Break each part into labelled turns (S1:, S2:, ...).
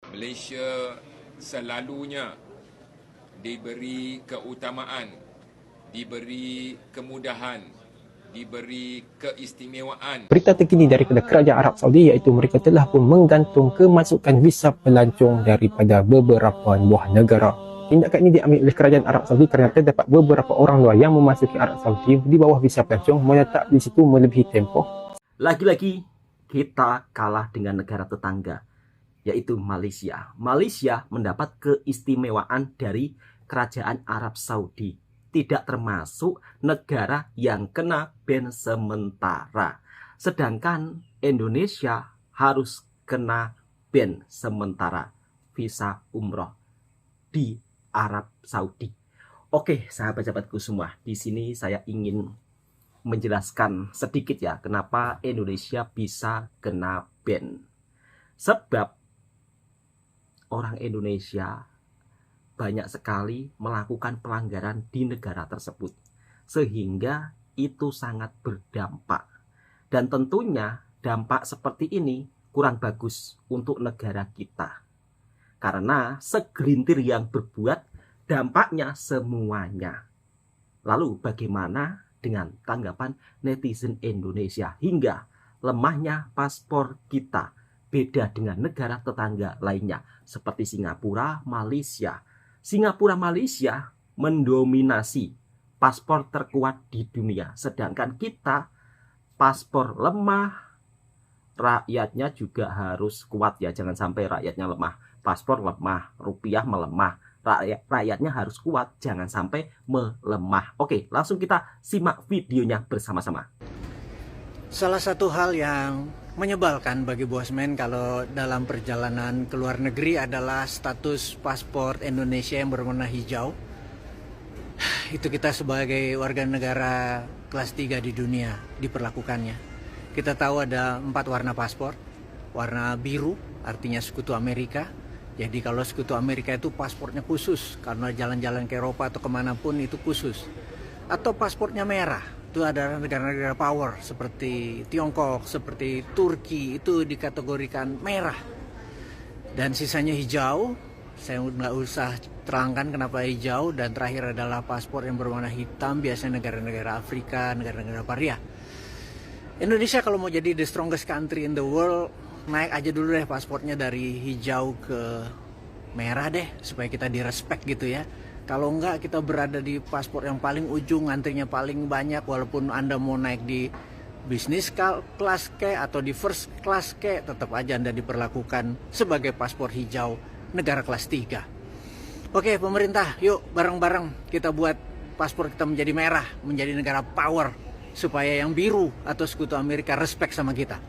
S1: Malaysia selalunya diberi keutamaan, diberi kemudahan, diberi keistimewaan.
S2: Berita terkini daripada Kerajaan Arab Saudi iaitu mereka telah pun menggantung kemasukan visa pelancong daripada beberapa buah negara. Tindakan ini diambil oleh Kerajaan Arab Saudi kerana terdapat beberapa orang luar yang memasuki Arab Saudi di bawah visa pelancong menetap di situ melebihi tempoh.
S3: Lagi-lagi kita kalah dengan negara tetangga, yaitu Malaysia. Malaysia mendapat keistimewaan dari Kerajaan Arab Saudi, tidak termasuk negara yang kena ban sementara. Sedangkan Indonesia harus kena ban sementara visa umroh di Arab Saudi. Oke, sahabat-sahabatku semua, di sini saya ingin menjelaskan sedikit ya kenapa Indonesia bisa kena ban. Sebab orang Indonesia banyak sekali melakukan pelanggaran di negara tersebut, sehingga itu sangat berdampak. Dan tentunya dampak seperti ini kurang bagus untuk negara kita, karena segelintir yang berbuat dampaknya semuanya. Lalu bagaimana dengan tanggapan netizen Indonesia hingga lemahnya paspor kita beda dengan negara tetangga lainnya seperti Singapura, Malaysia. Singapura, Malaysia mendominasi paspor terkuat di dunia, sedangkan kita paspor lemah, rakyatnya juga harus kuat ya, jangan sampai rakyatnya lemah. Paspor lemah, rupiah melemah, rakyatnya harus kuat, jangan sampai melemah. Oke, langsung kita simak videonya bersama-sama.
S4: Salah satu hal yang menyebalkan bagi bosman kalau dalam perjalanan ke luar negeri adalah status paspor Indonesia yang berwarna hijau. Itu kita sebagai warga negara kelas 3 di dunia diperlakukannya. Kita tahu ada 4 warna paspor. Warna biru artinya sekutu Amerika. Jadi kalau sekutu Amerika itu paspornya khusus, karena jalan-jalan ke Eropa atau kemanapun itu khusus. Atau paspornya merah, itu adalah negara-negara power seperti Tiongkok, seperti Turki, itu dikategorikan merah. Dan sisanya hijau, saya nggak usah terangkan kenapa hijau. Dan terakhir adalah paspor yang berwarna hitam, biasanya negara-negara Afrika, negara-negara paria. Indonesia kalau mau jadi the strongest country in the world, naik aja dulu deh paspornya dari hijau ke merah deh, supaya kita direspek gitu ya. Kalau enggak, kita berada di paspor yang paling ujung, antrinya paling banyak, walaupun Anda mau naik di bisnis kelas ke atau di first class ke, tetap aja Anda diperlakukan sebagai paspor hijau negara kelas 3. Oke pemerintah, yuk bareng-bareng kita buat paspor kita menjadi merah, menjadi negara power, supaya yang biru atau sekutu Amerika respect sama kita.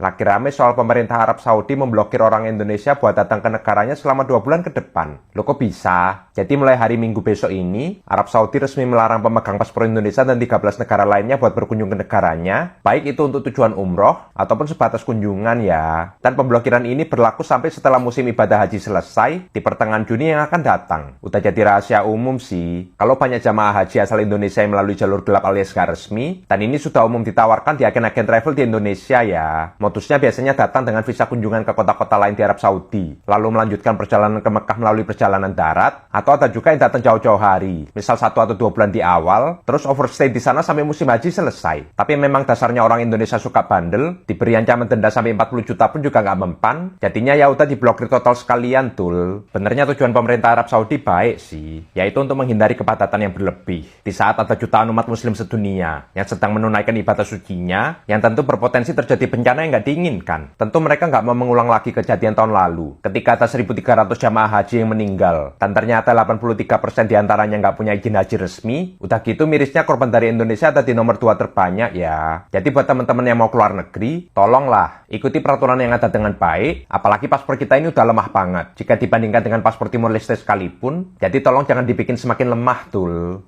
S5: Lagi rame soal pemerintah Arab Saudi memblokir orang Indonesia buat datang ke negaranya selama 2 bulan ke depan. Loh kok bisa? Jadi mulai hari Minggu besok ini, Arab Saudi resmi melarang pemegang paspor Indonesia dan 13 negara lainnya buat berkunjung ke negaranya, baik itu untuk tujuan umroh ataupun sebatas kunjungan ya. Dan pemblokiran ini berlaku sampai setelah musim ibadah haji selesai di pertengahan Juni yang akan datang. Udah jadi rahasia umum sih, kalau banyak jamaah haji asal Indonesia yang melalui jalur gelap alias gak resmi, dan ini sudah umum ditawarkan di agen-agen travel di Indonesia ya. Modusnya biasanya datang dengan visa kunjungan ke kota-kota lain di Arab Saudi, lalu melanjutkan perjalanan ke Mekah melalui perjalanan darat, atau ada juga yang datang jauh-jauh hari, misal 1 atau 2 bulan di awal, terus overstay di sana sampai musim haji selesai. Tapi memang dasarnya orang Indonesia suka bandel, diberi ancaman denda sampai 40 juta pun juga nggak mempan, jadinya ya udah diblokir total sekalian tul. Benernya tujuan pemerintah Arab Saudi baik sih, yaitu untuk menghindari kepadatan yang berlebih, di saat ada jutaan umat muslim sedunia yang sedang menunaikan ibadah sucinya, yang tentu berpotensi terjadi bencana yang nggak diinginkan. Tentu mereka nggak mau mengulang lagi kejadian tahun lalu, ketika ada 1.300 jamaah haji yang meninggal, dan ternyata 83% diantaranya nggak punya izin haji resmi. Udah gitu mirisnya korban dari Indonesia ada di nomor 2 terbanyak ya. Jadi buat teman-teman yang mau keluar negeri, tolonglah ikuti peraturan yang ada dengan baik, apalagi paspor kita ini udah lemah banget jika dibandingkan dengan paspor Timor Leste sekalipun. Jadi tolong jangan dibikin semakin lemah tul.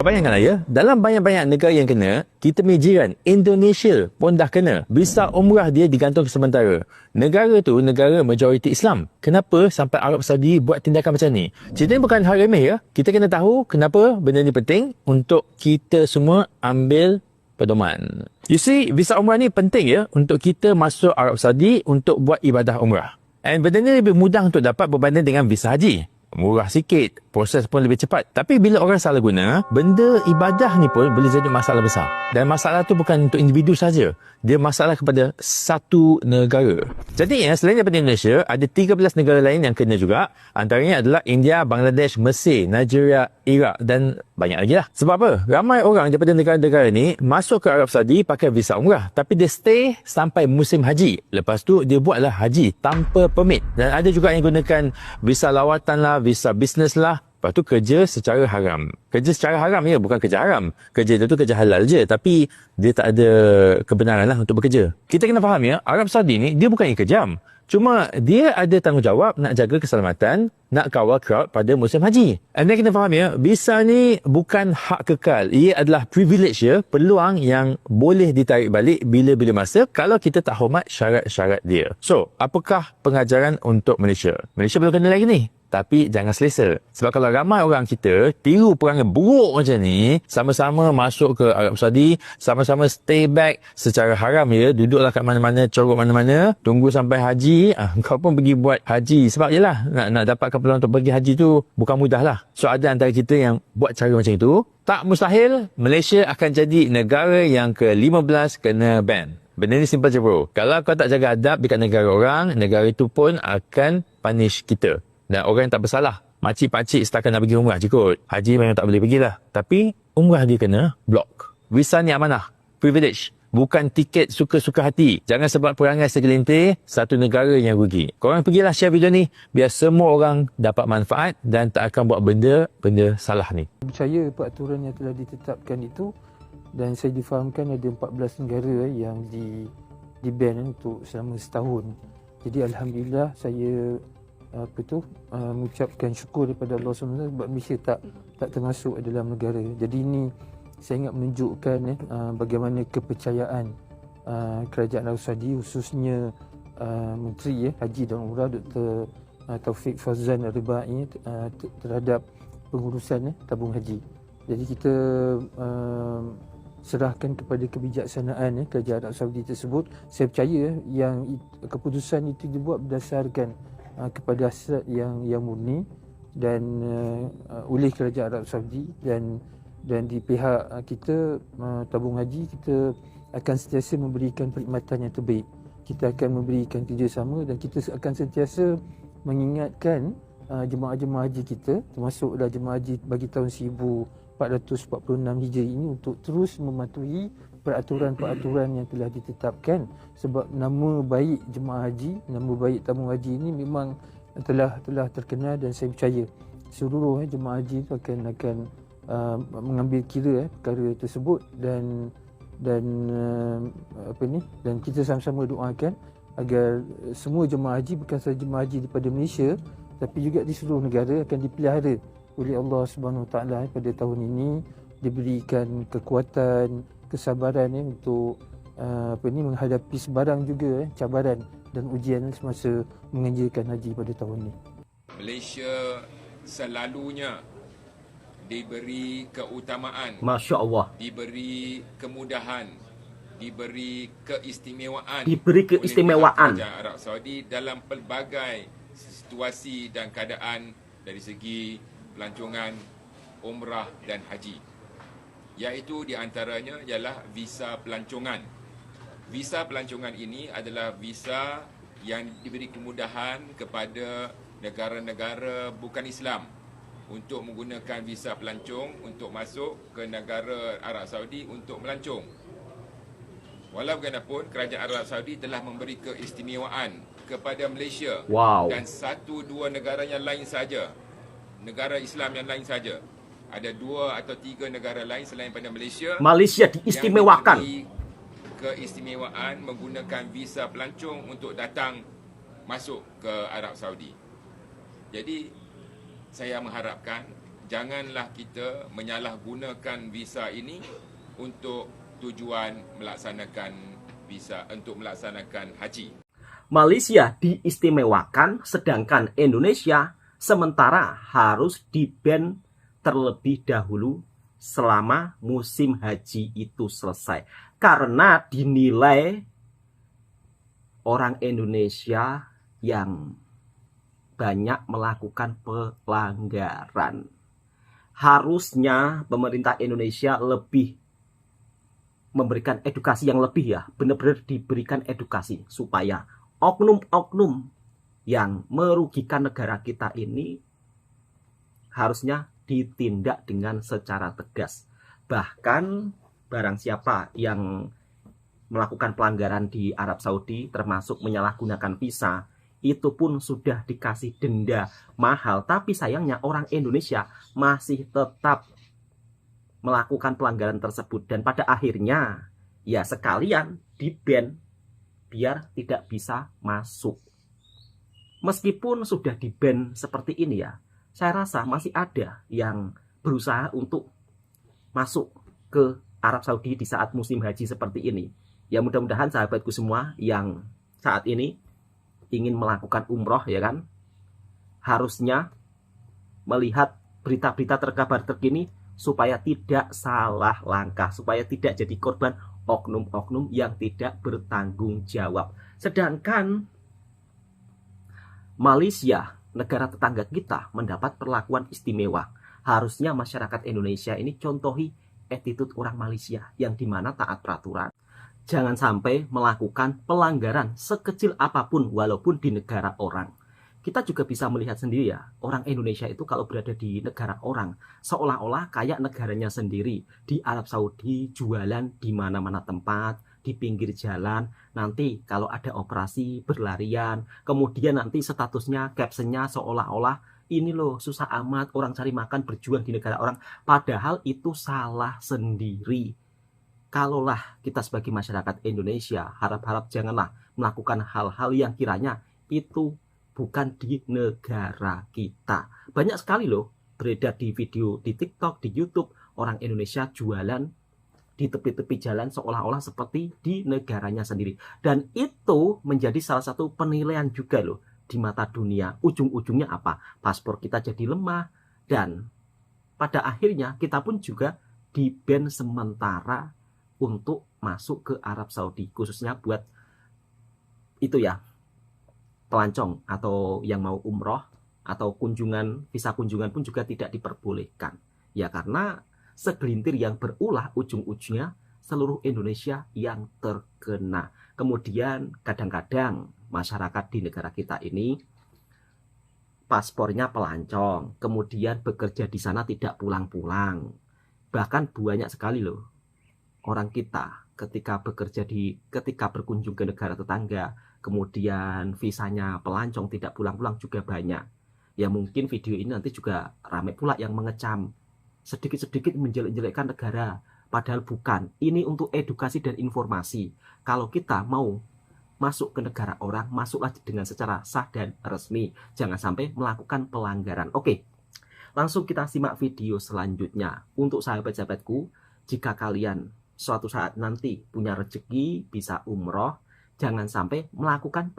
S6: Bayangkan ya, dalam banyak-banyak negara yang kena, kita punya jiran, Indonesia pun dah kena. Visa umrah dia digantung sementara. Negara tu negara majoriti Islam. Kenapa sampai Arab Saudi buat tindakan macam ni? Cerita ni bukan hal remeh ya. Kita kena tahu kenapa benda ni penting untuk kita semua ambil pedoman. You see, visa umrah ni penting ya untuk kita masuk Arab Saudi untuk buat ibadah umrah. And benda ni lebih mudah untuk dapat berbanding dengan visa haji. Murah sikit, proses pun lebih cepat. Tapi bila orang salah guna, benda ibadah ni pun boleh jadi masalah besar. Dan masalah tu bukan untuk individu saja. Dia masalah kepada satu negara. Jadi selain daripada Indonesia, ada 13 negara lain yang kena juga. Antaranya adalah India, Bangladesh, Mesir, Nigeria, Iraq dan banyak lagi lah. Sebab apa? Ramai orang daripada negara-negara ni masuk ke Arab Saudi pakai visa umrah. Tapi dia stay sampai musim haji. Lepas tu dia buatlah haji tanpa permit. Dan ada juga yang gunakan visa lawatan lah, visa bisnes lah. Lepas tu kerja secara haram. Kerja secara haram ya, bukan kerja haram. Kerja dia tu kerja halal je. Tapi dia tak ada kebenaran lah untuk bekerja. Kita kena faham ya, Arab Saudi ni dia bukannya kejam. Cuma dia ada tanggungjawab nak jaga keselamatan, nak kawal crowd pada musim haji. Anda kena faham ya, visa ni bukan hak kekal. Ia adalah privilege ya, peluang yang boleh ditarik balik bila-bila masa kalau kita tak hormat syarat-syarat dia. So, apakah pengajaran untuk Malaysia? Malaysia belum kena lagi ni. Tapi jangan selesa. Sebab kalau ramai orang kita tiru perangai buruk macam ni, sama-sama masuk ke Arab Saudi, sama-sama stay back secara haram ya, duduklah kat mana-mana, corok mana-mana, tunggu sampai haji, kau pun pergi buat haji. Sebab yelah, nak dapatkan peluang untuk pergi haji tu bukan mudah lah. So ada antara kita yang buat cara macam itu. Tak mustahil, Malaysia akan jadi negara yang ke-15 kena ban. Benda ni simple je bro. Kalau kau tak jaga adab dekat negara orang, negara itu pun akan punish kita. Dan orang yang tak bersalah, makcik-pakcik setakat nak pergi umrah je kot. Haji memang tak boleh pergilah. Tapi umrah dia kena block. Visa ni amanah, privilege. Bukan tiket suka-suka hati. Jangan sebab perangai segelintir, satu negara yang rugi. Korang pergilah share video ni, biar semua orang dapat manfaat dan tak akan buat benda salah ni.
S2: Percaya peraturan yang telah ditetapkan itu, dan saya difahamkan ada 14 negara yang di ban untuk selama setahun. Jadi Alhamdulillah saya mengucapkan syukur daripada Allah SWT sebab Malaysia tak termasuk dalam negara. Jadi ini saya ingat menunjukkan bagaimana kepercayaan kerajaan Arab Saudi, khususnya Menteri Haji dan Umrah Dr. Taufik Fazlan Al-Ribai terhadap pengurusan tabung haji. Jadi kita serahkan kepada kebijaksanaan kerajaan Arab Saudi tersebut. Saya percaya yang keputusan itu dibuat berdasarkan kepada hasrat yang murni dan oleh kerajaan Arab Saudi, dan di pihak kita tabung haji, kita akan sentiasa memberikan perkhidmatan yang terbaik. Kita akan memberikan kerjasama dan kita akan sentiasa mengingatkan jemaah-jemaah haji kita, termasuklah jemaah haji bagi tahun 1446 Hijri ini, untuk terus mematuhi peraturan-peraturan yang telah ditetapkan. Sebab nama baik jemaah haji, nama baik tabung haji ini memang telah terkenal, dan saya percaya seluruh jemaah haji itu akan mengambil kira perkara tersebut, dan kita sama-sama doakan agar semua jemaah haji, bukan sahaja jemaah haji daripada Malaysia tapi juga di seluruh negara, akan dipelihara oleh Allah Subhanahu Wa Taala pada tahun ini, diberikan kekuatan, kesabaran untuk menghadapi sebarang juga cabaran dan ujian semasa menganjurkan haji pada tahun ini.
S1: Malaysia selalunya diberi keutamaan,
S3: Masya Allah,
S1: diberi kemudahan, diberi keistimewaan
S3: diberi keistimewaan
S1: oleh kerajaan Arab Saudi dalam pelbagai situasi dan keadaan dari segi pelancongan umrah dan haji. Iaitu di antaranya ialah visa pelancongan. Visa pelancongan ini adalah visa yang diberi kemudahan kepada negara-negara bukan Islam untuk menggunakan visa pelancong untuk masuk ke negara Arab Saudi untuk melancong. Walau bagaimanapun, kerajaan Arab Saudi telah memberi keistimewaan kepada Malaysia dan 1-2 negara yang lain saja, negara Islam yang lain saja. Ada 2 atau 3 negara lain selain pada Malaysia
S3: diistimewakan,
S1: yang keistimewaan menggunakan visa pelancong untuk datang masuk ke Arab Saudi. Jadi saya mengharapkan janganlah kita menyalahgunakan visa ini untuk tujuan melaksanakan visa untuk melaksanakan haji.
S3: Malaysia diistimewakan, sedangkan Indonesia sementara harus di-ban terlebih dahulu selama musim haji itu selesai. Karena dinilai orang Indonesia yang banyak melakukan pelanggaran. Harusnya pemerintah Indonesia lebih memberikan edukasi yang lebih ya, benar-benar diberikan edukasi supaya oknum-oknum yang merugikan negara kita ini harusnya ditindak dengan secara tegas. Bahkan barang siapa yang melakukan pelanggaran di Arab Saudi termasuk menyalahgunakan visa, itu pun sudah dikasih denda mahal, tapi sayangnya orang Indonesia masih tetap melakukan pelanggaran tersebut, dan pada akhirnya ya sekalian di-ban biar tidak bisa masuk. Meskipun sudah di-ban seperti ini ya, saya rasa masih ada yang berusaha untuk masuk ke Arab Saudi di saat musim haji seperti ini. Ya mudah-mudahan sahabatku semua yang saat ini ingin melakukan umroh ya kan, harusnya melihat berita-berita terkabar terkini supaya tidak salah langkah, supaya tidak jadi korban oknum-oknum yang tidak bertanggung jawab. Sedangkan Malaysia, negara tetangga kita, mendapat perlakuan istimewa. Harusnya masyarakat Indonesia ini contohi attitude orang Malaysia yang dimana taat peraturan. Jangan sampai melakukan pelanggaran sekecil apapun walaupun di negara orang. Kita juga bisa melihat sendiri ya, orang Indonesia itu kalau berada di negara orang seolah-olah kayak negaranya sendiri. Di Arab Saudi jualan di mana-mana tempat, di pinggir jalan, nanti kalau ada operasi berlarian, kemudian nanti statusnya, captionnya seolah-olah ini loh susah amat orang cari makan berjuang di negara orang. Padahal itu salah sendiri. Kalaulah kita sebagai masyarakat Indonesia, harap-harap janganlah melakukan hal-hal yang kiranya itu bukan di negara kita. Banyak sekali loh beredar di video di TikTok, di YouTube, orang Indonesia jualan di tepi-tepi jalan seolah-olah seperti di negaranya sendiri. Dan itu menjadi salah satu penilaian juga loh di mata dunia. Ujung-ujungnya apa? Paspor kita jadi lemah dan pada akhirnya kita pun juga di-ban sementara untuk masuk ke Arab Saudi, khususnya buat itu ya, pelancong atau yang mau umroh atau kunjungan, visa kunjungan pun juga tidak diperbolehkan. Ya karena segelintir yang berulah ujung-ujungnya seluruh Indonesia yang terkena. Kemudian kadang-kadang masyarakat di negara kita ini paspornya pelancong, kemudian bekerja di sana tidak pulang-pulang. Bahkan banyak sekali loh orang kita ketika berkunjung ke negara tetangga, kemudian visanya pelancong tidak pulang-pulang juga banyak. Ya mungkin video ini nanti juga ramai pula yang mengecam, sedikit-sedikit menjelek-jelekkan negara. Padahal bukan. Ini untuk edukasi dan informasi. Kalau kita mau masuk ke negara orang, masuklah dengan secara sah dan resmi. Jangan sampai melakukan pelanggaran. Oke, langsung kita simak video selanjutnya. Untuk sahabat-sahabatku, jika kalian suatu saat nanti punya rezeki bisa umroh, jangan sampai melakukan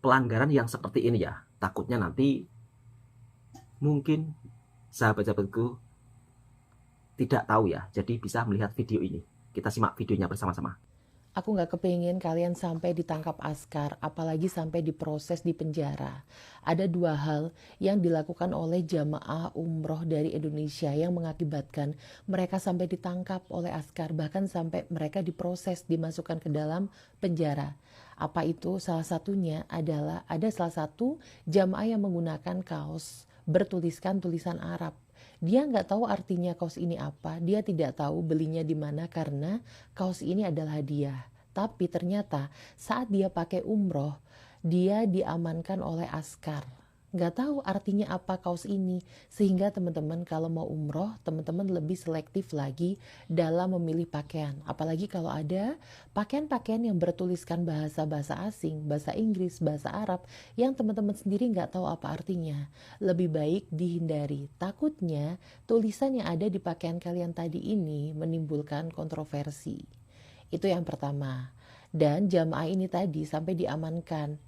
S3: pelanggaran yang seperti ini ya. Takutnya nanti mungkin sahabat-sahabatku tidak tahu ya. Jadi bisa melihat video ini. Kita simak videonya bersama-sama.
S7: Aku nggak kepingin kalian sampai ditangkap askar, apalagi sampai diproses di penjara. Ada dua hal yang dilakukan oleh jamaah umroh dari Indonesia yang mengakibatkan mereka sampai ditangkap oleh askar, bahkan sampai mereka diproses, dimasukkan ke dalam penjara. Apa itu? Salah satunya adalah ada salah satu jamaah yang menggunakan kaos bertuliskan tulisan Arab. Dia nggak tahu artinya kaos ini apa, dia tidak tahu belinya di mana karena kaos ini adalah hadiah. Tapi ternyata saat dia pakai umroh, dia diamankan oleh askar. Nggak tahu artinya apa kaos ini, sehingga teman-teman kalau mau umroh, teman-teman lebih selektif lagi dalam memilih pakaian. Apalagi kalau ada pakaian-pakaian yang bertuliskan bahasa-bahasa asing, bahasa Inggris, bahasa Arab, yang teman-teman sendiri nggak tahu apa artinya. Lebih baik dihindari. Takutnya tulisan yang ada di pakaian kalian tadi ini menimbulkan kontroversi. Itu yang pertama. Dan jamaah ini tadi sampai diamankan.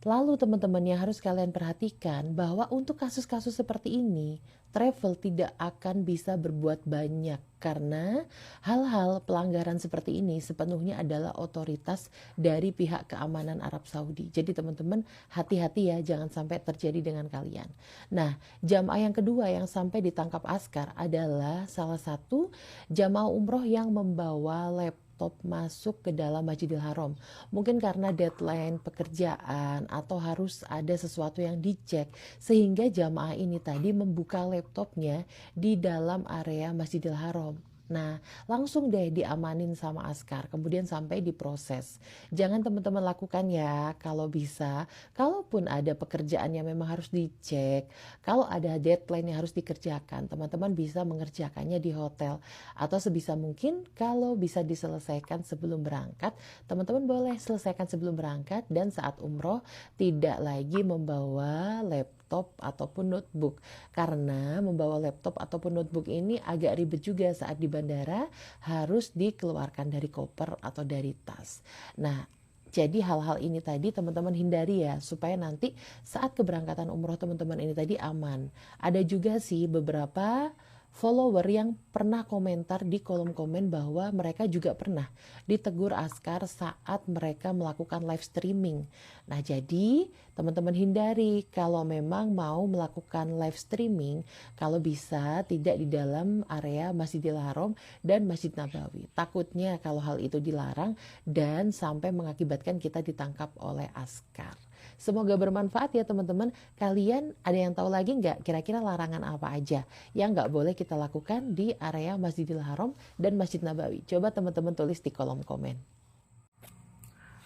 S7: Lalu teman-teman yang harus kalian perhatikan bahwa untuk kasus-kasus seperti ini, travel tidak akan bisa berbuat banyak karena hal-hal pelanggaran seperti ini sepenuhnya adalah otoritas dari pihak keamanan Arab Saudi. Jadi teman-teman hati-hati ya, jangan sampai terjadi dengan kalian. Nah, jamaah yang kedua yang sampai ditangkap askar adalah salah satu jamaah umroh yang membawa laptop masuk ke dalam Masjidil Haram. Mungkin karena deadline pekerjaan atau harus ada sesuatu yang dicek, sehingga jamaah ini tadi membuka laptopnya di dalam area Masjidil Haram. Nah, langsung deh diamanin sama askar, kemudian sampai diproses. Jangan teman-teman lakukan ya, kalau bisa. Kalaupun ada pekerjaan yang memang harus dicek, kalau ada deadline yang harus dikerjakan, teman-teman bisa mengerjakannya di hotel. Atau sebisa mungkin kalau bisa diselesaikan sebelum berangkat, teman-teman boleh selesaikan sebelum berangkat dan saat umroh tidak lagi membawa laptop ataupun notebook, karena membawa laptop ataupun notebook ini agak ribet juga saat di bandara, harus dikeluarkan dari koper atau dari tas. Nah, jadi hal-hal ini tadi teman-teman hindari ya, supaya nanti saat keberangkatan umroh teman-teman ini tadi aman. Ada juga sih beberapa follower yang pernah komentar di kolom komen bahwa mereka juga pernah ditegur askar saat mereka melakukan live streaming. Nah, jadi teman-teman hindari kalau memang mau melakukan live streaming, kalau bisa tidak di dalam area Masjidil Haram dan Masjid Nabawi. Takutnya kalau hal itu dilarang dan sampai mengakibatkan kita ditangkap oleh askar. Semoga bermanfaat ya teman-teman. Kalian ada yang tahu lagi nggak kira-kira larangan apa aja yang nggak boleh kita lakukan di area Masjidil Haram dan Masjid Nabawi? Coba teman-teman tulis di kolom komen.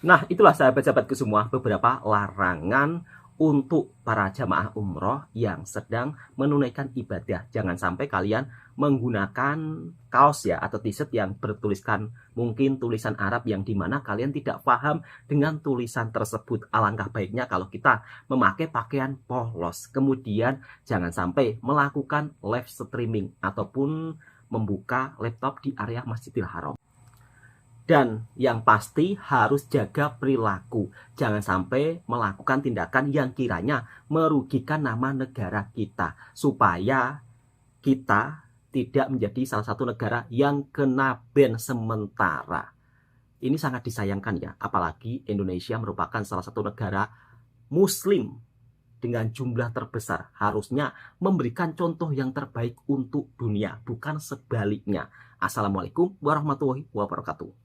S3: Nah, itulah sahabat-sahabatku semua beberapa larangan untuk para jamaah umroh yang sedang menunaikan ibadah. Jangan sampai kalian menggunakan kaos ya atau t-shirt yang bertuliskan mungkin tulisan Arab yang dimana kalian tidak paham dengan tulisan tersebut. Alangkah baiknya kalau kita memakai pakaian polos. Kemudian jangan sampai melakukan live streaming ataupun membuka laptop di area Masjidil Haram. Dan yang pasti harus jaga perilaku. Jangan sampai melakukan tindakan yang kiranya merugikan nama negara kita. Supaya kita tidak menjadi salah satu negara yang kena ban sementara. Ini sangat disayangkan ya. Apalagi Indonesia merupakan salah satu negara Muslim dengan jumlah terbesar. Harusnya memberikan contoh yang terbaik untuk dunia. Bukan sebaliknya. Assalamualaikum warahmatullahi wabarakatuh.